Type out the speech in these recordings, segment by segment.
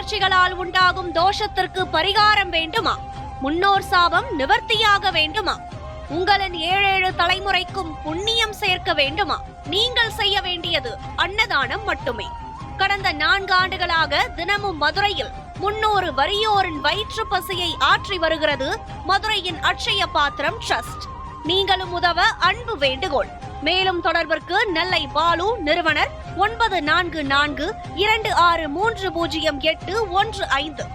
முயற்சிகளால் உண்டாகும் தோஷத்திற்கு பரிகாரம் வேண்டுமா? முன்னோர் சாபம் நிவர்த்தியாக வேண்டுமா? உங்களின் 7 தலைமுறைக்கும் புண்ணியம் சேர்க்க வேண்டுமா? நீங்கள் செய்ய வேண்டியது அன்னதானம் மட்டுமே. கடந்த 4 ஆண்டுகளாக தினமும் மதுரையில் 300 வறியோரின் வயிற்று பசியை ஆற்றி வருகிறது மதுரையின் அட்சய பாத்திரம் ட்ரஸ்ட். நீங்களும் உதவ அன்பு வேண்டுகோள். மேலும் தொடர்பிற்கு நெல்லை பாலு, நிறுவனர் 944226300815.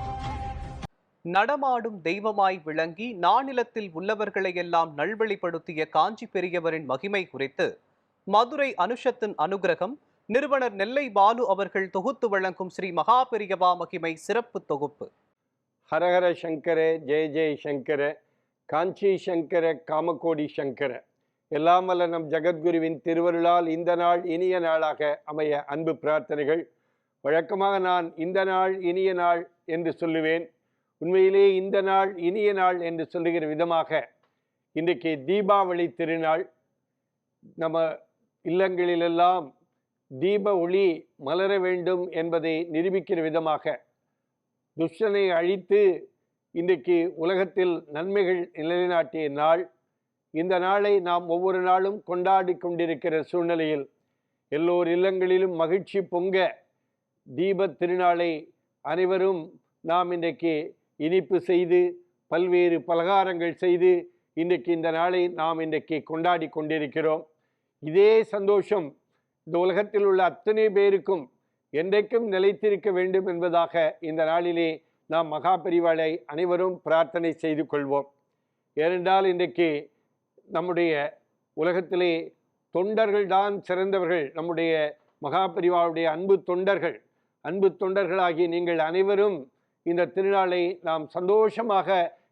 நடமாடும் தெய்வமாய் விளங்கி நானிலத்தில் உள்ளவர்களை எல்லாம் நல்வழிப்படுத்திய காஞ்சி பெரியவரின் மகிமை குறித்து மதுரை அனுஷத்தின் அனுகிரகம் நிறுவனர் நெல்லை பாலு அவர்கள் தொகுத்து வழங்கும் ஸ்ரீ மகா பெரியவா மகிமை சிறப்பு தொகுப்பு. ஹரஹர சங்கர, ஜெய ஜெய சங்கர, காஞ்சி சங்கர, காமகோடி சங்கர. எல்லாம் வல்ல நம் ஜகத்குருவின் திருவருளால் இந்த நாள் இனிய நாளாக அமைய அன்பு பிரார்த்தனைகள். வழக்கமாக நான் இந்த நாள் இனிய நாள் என்று சொல்லுவேன். உண்மையிலே இந்த நாள் இனிய நாள் என்று சொல்லுகிற விதமாக இன்றைக்கு தீபாவளி திருநாள். நம்ம இல்லங்களிலெல்லாம் தீப ஒளி மலர வேண்டும் என்பதை நிரூபிக்கிற விதமாக துஷ்டனை அழித்து இன்றைக்கு உலகத்தில் நன்மைகள் நிலைநாட்டிய நாள். இந்த நாளை நாம் ஒவ்வொரு நாளும் கொண்டாடி கொண்டிருக்கிற சூழ்நிலையில் எல்லோர் இல்லங்களிலும் மகிழ்ச்சி பொங்க தீப திருநாளை அனைவரும் நாம் இன்றைக்கு இனிப்பு செய்து பல்வேறு பலகாரங்கள் செய்து இன்றைக்கு இந்த நாளை நாம் இன்றைக்கு கொண்டாடி கொண்டிருக்கிறோம். இதே சந்தோஷம் இந்த உலகத்தில் உள்ள அத்தனை பேருக்கும் என்றைக்கும் நிலைத்திருக்க வேண்டும் என்பதாக இந்த நாளிலே நாம் மகா பெரிவாளை அனைவரும் பிரார்த்தனை செய்து கொள்வோம். ஏனென்றால் இன்றைக்கு நம்முடைய உலகத்திலே தொண்டர்கள் தான் சிறந்தவர்கள். நம்முடைய மகா பெரிவாளுடைய அன்பு தொண்டர்களாகிய நீங்கள் அனைவரும் இந்த திருநாளை நாம் சந்தோஷமாக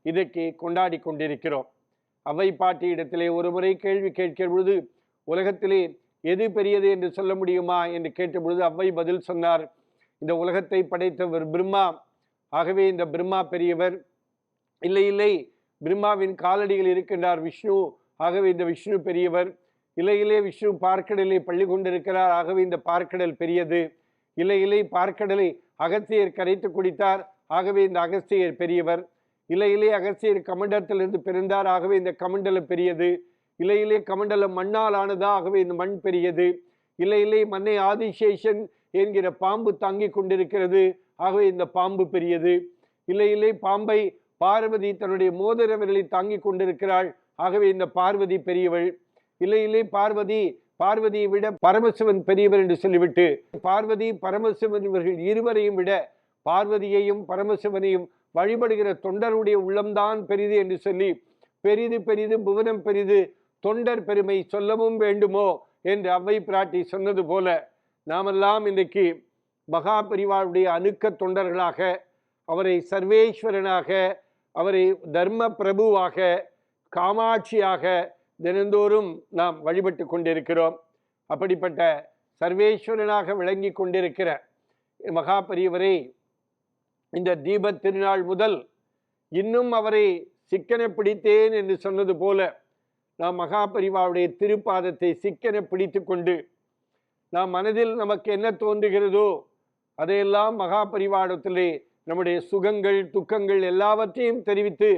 இன்றைக்கு கொண்டாடி கொண்டிருக்கிறோம். அவை பாட்டியிடத்திலே ஒரு முறை கேள்வி கேட்கிற பொழுது உலகத்திலே எது பெரியது என்று சொல்ல முடியுமா என்று கேட்ட பொழுது அவ்வை பதில் சொன்னார், இந்த உலகத்தை படைத்தவர் பிரம்மா, ஆகவே இந்த பிரம்மா பெரியவர். இல்லை பிரம்மாவின் காலடிகள் இருக்கின்றார் விஷ்ணு, ஆகவே இந்த விஷ்ணு பெரியவர். இல்லை விஷ்ணு பார்க்கடலை பள்ளி கொண்டிருக்கிறார், ஆகவே இந்த பார்க்கடல் பெரியது. இல்லை பார்க்கடலை அகஸ்தியர் கரைத்து குடித்தார், ஆகவே இந்த அகஸ்தியர் பெரியவர். இல்லை அகஸ்தியர் கமண்டலத்திலிருந்து பிறந்தார், ஆகவே இந்த கமண்டலம் பெரியது. இல்லை கமண்டலம் மண்ணால் ஆனதா, ஆகவே இந்த மண் பெரியது. இல்லை மண்ணை ஆதிசேஷன் என்கிற பாம்பு தாங்கி கொண்டிருக்கிறது, ஆகவே இந்த பாம்பு பெரியது. இல்லை பாம்பை பார்வதி தன்னுடைய மோதிர விரலை தாங்கி கொண்டிருக்கிறாள், ஆகவே இந்த பார்வதி பெரியவள். இல்லை பார்வதியை விட பரமசிவன் பெரியவர் என்று சொல்லிவிட்டு பார்வதி பரமசிவன் இவர்கள் இருவரையும் விட பார்வதியையும் பரமசிவனையும் வழிபடுகிற தொண்டருடைய உள்ளம்தான் பெரிது என்று சொல்லி பெரிது புவனம் பெரிது தொண்டர் பெருமை சொல்லவும் வேண்டுமோ என்று அவ்வை பிராட்டி சொன்னது போல நாமெல்லாம் இன்றைக்கு மகா பெரிவாளுடைய அணுக்க தொண்டர்களாக, அவரை சர்வேஸ்வரனாக, அவரை தர்ம பிரபுவாக, காமாட்சியாக தினந்தோறும் நாம் வழிபட்டு கொண்டிருக்கிறோம். அப்படிப்பட்ட சர்வேஸ்வரனாக விளங்கி கொண்டிருக்கிற மகா பெரியவரை இந்த தீப திருநாள் முதல் இன்னும் அவரை சிக்கன பிடித்தேன் என்று சொன்னது போல நாம் மகா பெரிவாவுடைய திருப்பாதத்தை சிக்கன பிடித்து கொண்டு நாம் மனதில் நமக்கு என்ன தோன்றுகிறதோ அதையெல்லாம் மகா பெரிவாடத்திலே நம்முடைய சுகங்கள் துக்கங்கள் எல்லாவற்றையும் தெரிவித்து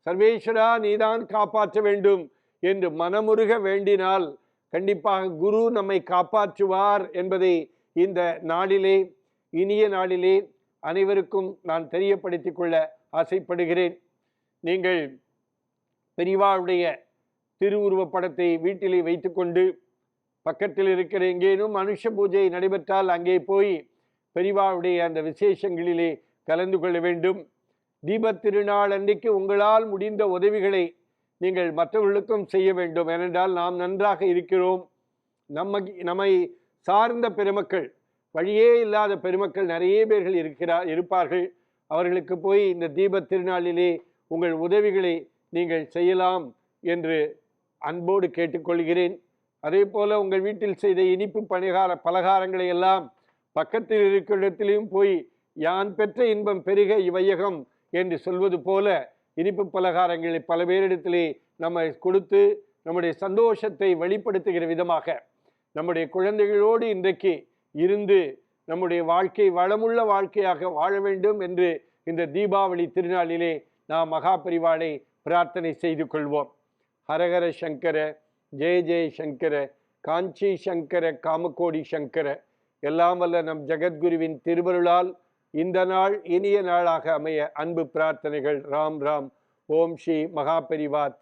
சர்வேஸ்வரா நீதான் காப்பாற்ற வேண்டும் என்று மனமுருக வேண்டினால் கண்டிப்பாக குரு நம்மை காப்பாற்றுவார் என்பதை இந்த நாளிலே இனிய நாளிலே அனைவருக்கும் நான் தெரியப்படுத்திக் கொள்ள ஆசைப்படுகிறேன். நீங்கள் பெரிவாளுடைய திருவுருவப் படத்தை வீட்டிலே வைத்துக்கொண்டு பக்கத்தில் இருக்கிற எங்கேனும் மனுஷ பூஜை நடைபெற்றால் அங்கே போய் பெரிவாளுடைய அந்த விசேஷங்களிலே கலந்து கொள்ள வேண்டும். தீபத் திருநாள் அன்றைக்கு உங்களால் முடிந்த உதவிகளை நீங்கள் மற்றவர்களுக்கும் செய்ய வேண்டும். ஏனென்றால் நாம் நன்றாக இருக்கிறோம். நம்மை சார்ந்த பெருமக்கள், வழியே இல்லாத பெருமக்கள் நிறைய பேர்கள் இருப்பார்கள். அவர்களுக்கு போய் இந்த தீபத் திருநாளிலே உங்கள் உதவிகளை நீங்கள் செய்யலாம் என்று அன்போடு கேட்டுக்கொள்கிறேன். அதே போல உங்கள் வீட்டில் செய்த இனிப்பு பலகாரங்களை எல்லாம் பக்கத்தில் இருக்கிற இடத்திலையும் போய் யான் பெற்ற இன்பம் பெருக இவையகம் என்று சொல்வது போல இனிப்பு பலகாரங்களை பல பேரிடத்திலே நம்ம கொடுத்து நம்முடைய சந்தோஷத்தை வெளிப்படுத்துகிற விதமாக நம்முடைய குழந்தைகளோடு இன்றைக்கு இருந்து நம்முடைய வாழ்க்கை வளமுள்ள வாழ்க்கையாக வாழ வேண்டும் என்று இந்த தீபாவளி திருநாளிலே நாம் மகாபரிவாளை பிரார்த்தனை செய்து கொள்வோம். ஹரஹர சங்கர, ஜெய ஜெய சங்கர, காஞ்சி சங்கர, காமகோடி சங்கர. எல்லாம் வல்ல நம் ஜெகத்குருவின் திருவருளால் இந்த நாள் இனிய நாளாக அமைய அன்பு பிரார்த்தனைகள். ராம் ராம். ஓம் ஸ்ரீ மகாபரிவா